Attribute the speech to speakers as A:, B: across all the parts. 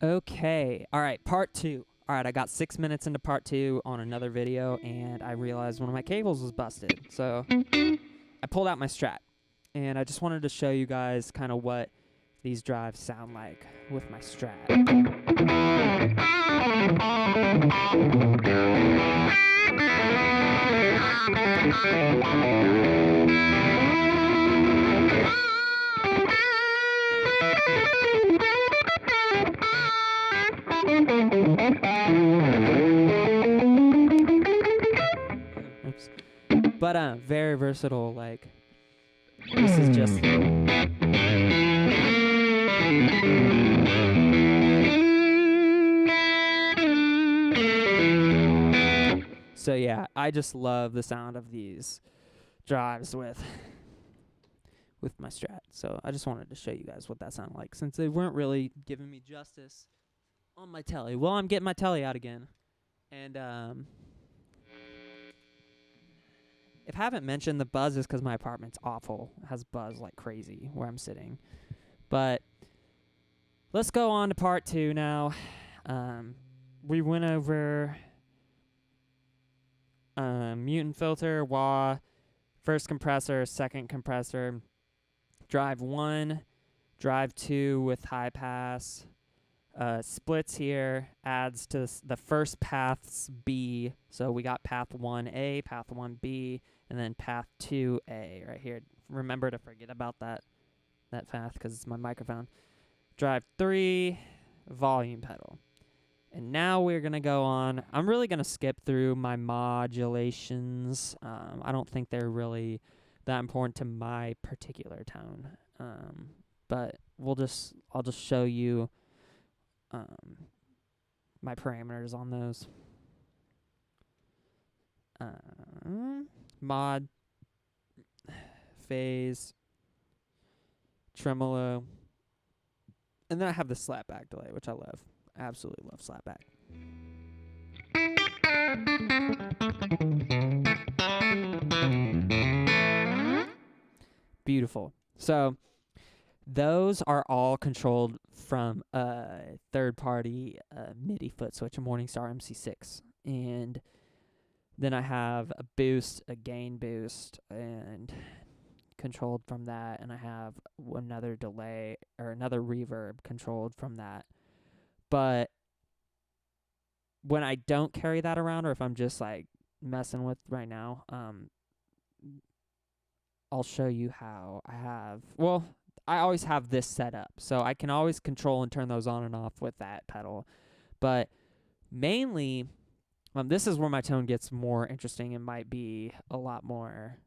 A: Okay. All right. Part 2. All right. I got 6 minutes into part 2 on another video, and I realized one of my cables was busted. So I pulled out my Strat, and I just wanted to show you guys kind of what these drives sound like with my Strat. Oops. But very versatile. Like, this is just. So yeah, I just love the sound of these drives with my Strat. So I just wanted to show you guys what that sounded like, since they weren't really giving me justice on my telly. Well, I'm getting my telly out again. And if I haven't mentioned, the buzz is because my apartment's awful. It has buzz like crazy where I'm sitting. But let's go on to part 2 now. We went over mutant filter, wah, first compressor, second compressor, drive 1, drive 2 with high pass, splits here, adds to the first path's B. So we got path 1A, path 1B, and then path 2A right here. Remember to forget about that path because it's my microphone. Drive 3, volume pedal. And now we're going to go on. I'm really going to skip through my modulations. I don't think they're really that important to my particular tone. But I'll just show you my parameters on those. Mod, phase, tremolo, and then I have the slapback delay, which I love. I absolutely love slapback. Beautiful. So those are all controlled from a third-party MIDI foot switch, a Morningstar MC6. And then I have a boost, a gain boost, and controlled from that. And I have another delay or another reverb controlled from that. But when I don't carry that around, or if I'm just like messing with right now, I'll show you how I have. Well, I always have this set up, so I can always control and turn those on and off with that pedal. But mainly, this is where my tone gets more interesting and might be a lot more.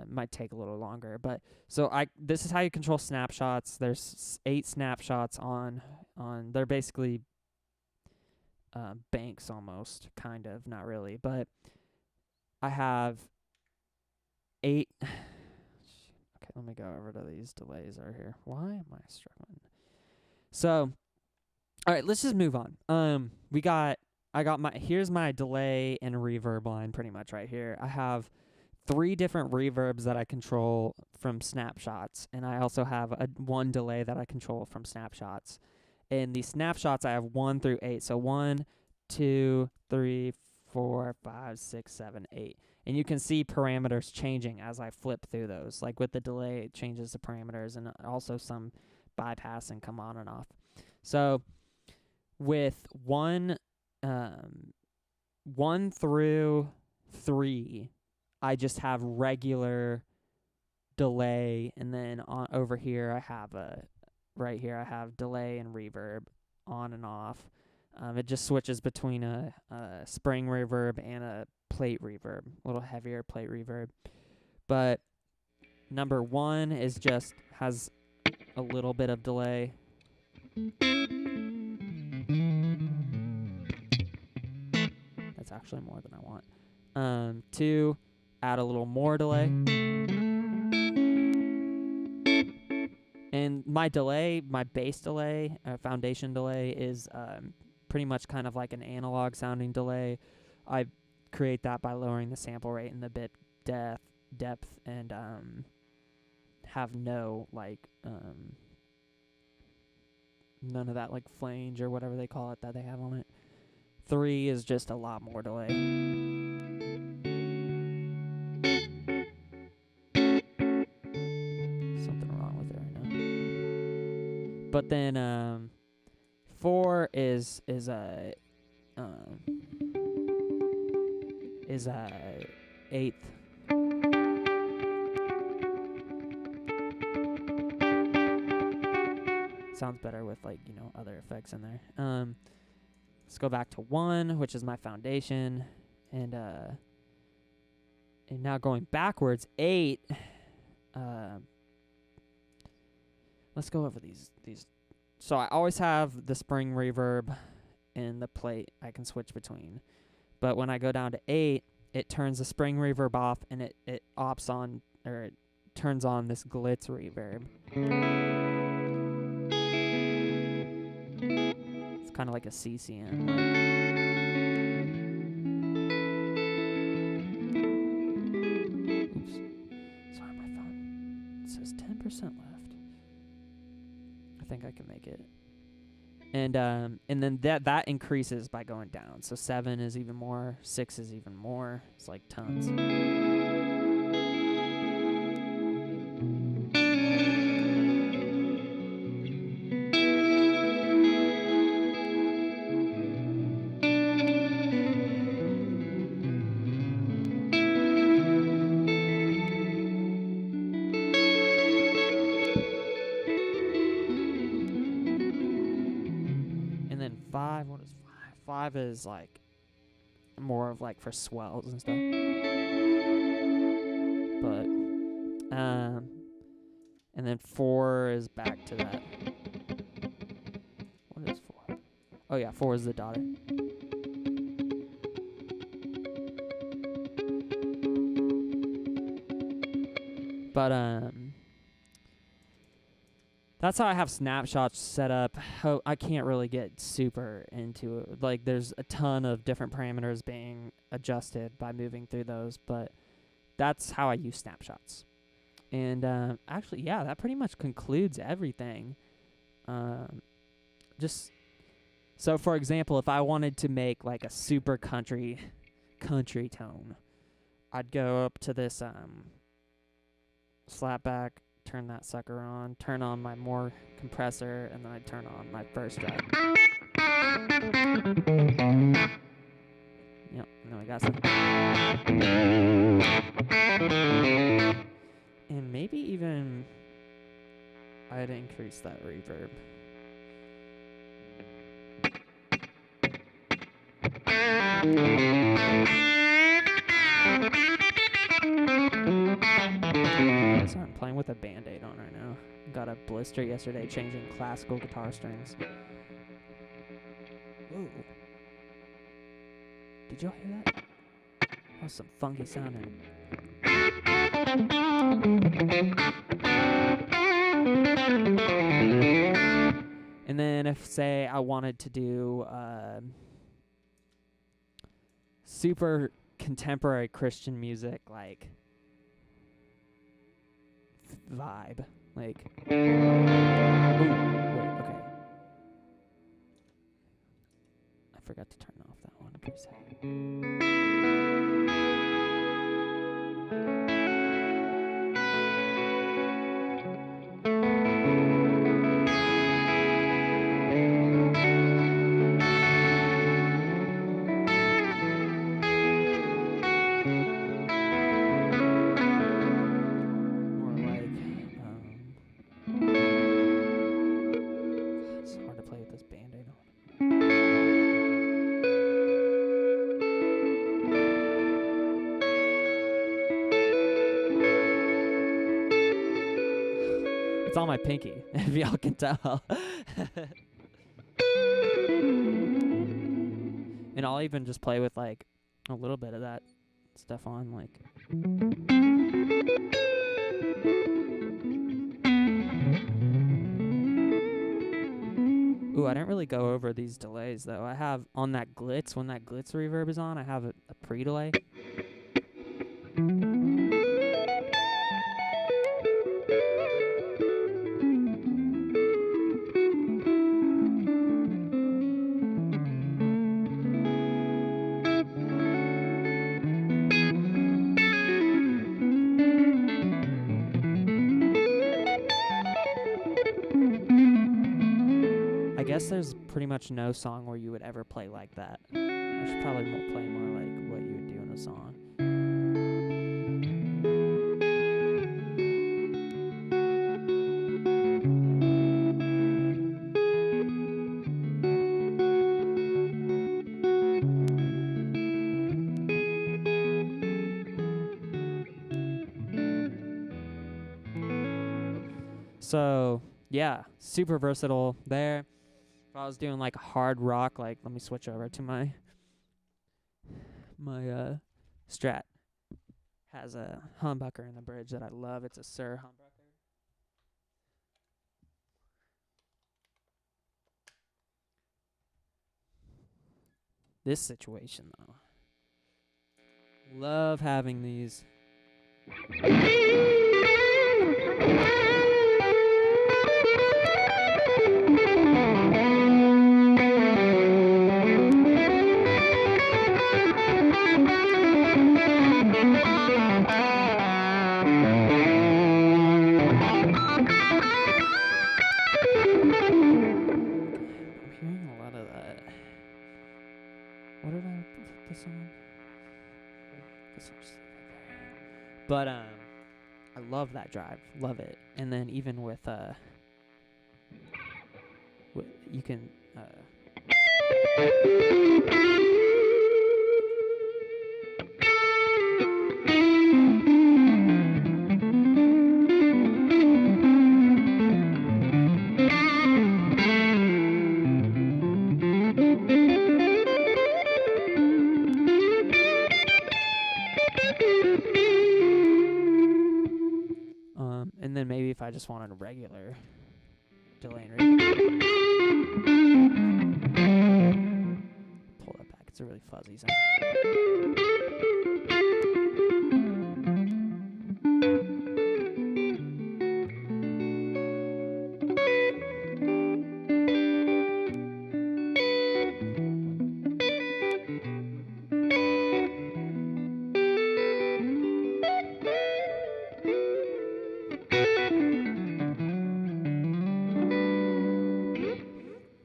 A: Might take a little longer, but so this is how you control snapshots. There's 8 snapshots on. They're basically banks almost, kind of, not really, but I have 8. Okay, let me go over to these delays right here. Why am I struggling? So, all right, let's just move on. Here's my delay and reverb line pretty much right here. I have 3 different reverbs that I control from snapshots, and I also have one delay that I control from snapshots. In these snapshots, I have 1 through 8. So 1, 2, 3, 4, 5, 6, 7, 8. And you can see parameters changing as I flip through those. Like with the delay, it changes the parameters, and also some bypassing come on and off. So with 1 through 3, I just have regular delay, and then over here I have right here I have delay and reverb on and off. It just switches between a spring reverb and a plate reverb, a little heavier plate reverb. But number 1 is just has a little bit of delay. That's actually more than I want. 2, add a little more delay. And my delay, my bass delay, foundation delay, is pretty much kind of like an analog sounding delay. I create that by lowering the sample rate and the bit depth, and have no like none of that like flange or whatever they call it that they have on it. 3 is just a lot more delay. Something wrong with it right now. But then 4 is a eighth. Sounds better with like, you know, other effects in there. Let's go back to 1, which is my foundation, and now going backwards, 8. Let's go over these. So I always have the spring reverb in the plate I can switch between, but when I go down to 8, it turns the spring reverb off and it opts on, or it turns on this glitz reverb. It's kind of like a CCM. Oops. Sorry, my phone. It says 10% left. I think I can make it. And then that increases by going down. So 7 is even more, 6 is even more. It's like tons. And then 5, what is 5? 5 is like more of like for swells and stuff. But and then 4 is back to that. What is 4? Oh yeah, 4 is the daughter. But that's how I have snapshots set up. I can't really get super into it. Like, there's a ton of different parameters being adjusted by moving through those, but that's how I use snapshots. And actually, yeah, that pretty much concludes everything. Just so, for example, if I wanted to make like a super country tone, I'd go up to this slapback, turn that sucker on, turn on my more compressor, and then I turn on my first drive. Yep, and then we got some. And maybe even I'd increase that reverb. So I'm playing with a Band-Aid on right now. Got a blister yesterday changing classical guitar strings. Whoa. Did y'all hear that? That was some funky sounding. And then if, say, I wanted to do super contemporary Christian music, like vibe, like, ooh, wait, okay, I forgot to turn off that one preset. It's on my pinky, if y'all can tell. And I'll even just play with like a little bit of that stuff on, like. Ooh, I didn't really go over these delays though. I have on that glitz, when that glitz reverb is on, I have a pre-delay. I guess there's pretty much no song where you would ever play like that. I should probably play more like what you would do in a song. So, yeah, super versatile there. If I was doing like hard rock, like let me switch over to my Strat. Has a humbucker in the bridge that I love. It's a Sir humbucker. This situation though. Love having these. But I love that drive, love it. And then even with you can and then maybe if I just wanted a regular delay and pull that back. It's a really fuzzy sound.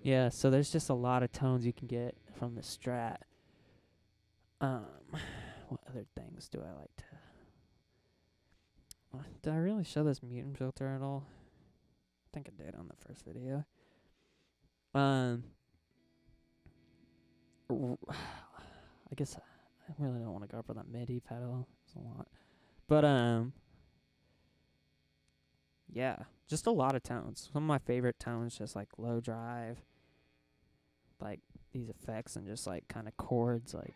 A: Yeah, so there's just a lot of tones you can get from the Strat. What other things do I like to... Did I really show this mutant filter at all? I think I did on the first video. I guess I really don't want to go up for that MIDI pedal. It's a lot. But, yeah, just a lot of tones. Some of my favorite tones, just like low drive, like these effects and just like kind of chords, like...